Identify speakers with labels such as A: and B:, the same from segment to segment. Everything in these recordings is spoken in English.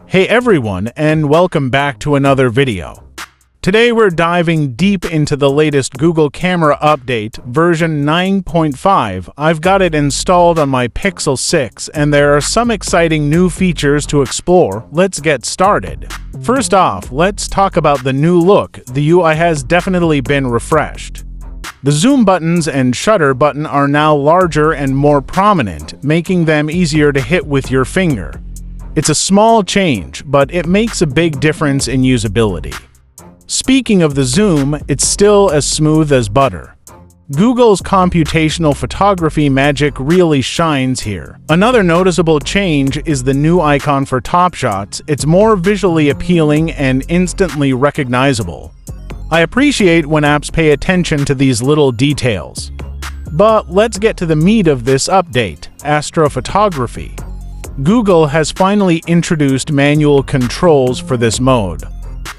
A: Hey everyone, and welcome back to another video. Today we're diving deep into the latest Google Camera update, version 9.5. I've got it installed on my Pixel 6, and there are some exciting new features to explore. Let's get started. First off, let's talk about the new look. The UI has definitely been refreshed. The zoom buttons and shutter button are now larger and more prominent, making them easier to hit with your finger. It's a small change, but it makes a big difference in usability. Speaking of the zoom, it's still as smooth as butter. Google's computational photography magic really shines here. Another noticeable change is the new icon for Top Shots. It's more visually appealing and instantly recognizable. I appreciate when apps pay attention to these little details. But let's get to the meat of this update, astrophotography. Google has finally introduced manual controls for this mode.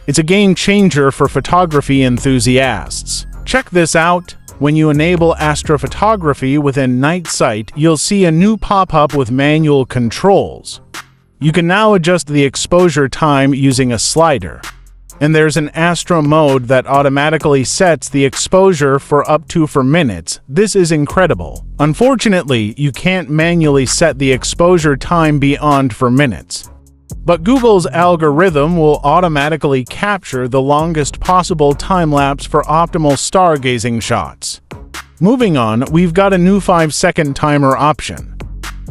A: It's a game changer for photography enthusiasts. Check this out. When you enable astrophotography within Night Sight, you'll see a new pop-up with manual controls. You can now adjust the exposure time using a slider. And there's an Astro mode that automatically sets the exposure for up to 4 minutes. This is incredible. Unfortunately, you can't manually set the exposure time beyond 4 minutes. But Google's algorithm will automatically capture the longest possible time-lapse for optimal stargazing shots. Moving on, we've got a new 5-second timer option.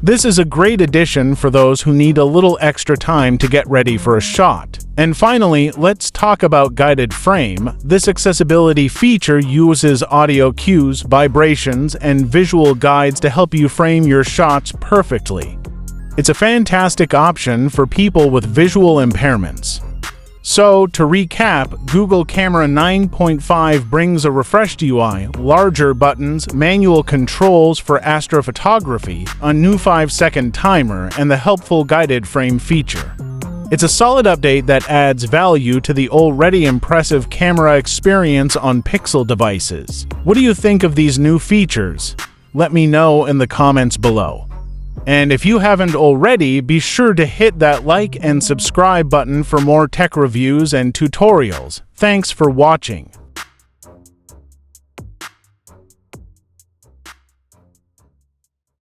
A: This is a great addition for those who need a little extra time to get ready for a shot. And finally, let's talk about guided frame. This accessibility feature uses audio cues, vibrations, and visual guides to help you frame your shots perfectly. It's a fantastic option for people with visual impairments. So, to recap, Google Camera 9.5 brings a refreshed UI, larger buttons, manual controls for astrophotography, a new 5-second timer, and the helpful guided frame feature. It's a solid update that adds value to the already impressive camera experience on Pixel devices. What do you think of these new features? Let me know in the comments below. And if you haven't already, be sure to hit that like and subscribe button for more tech reviews and tutorials. Thanks for watching.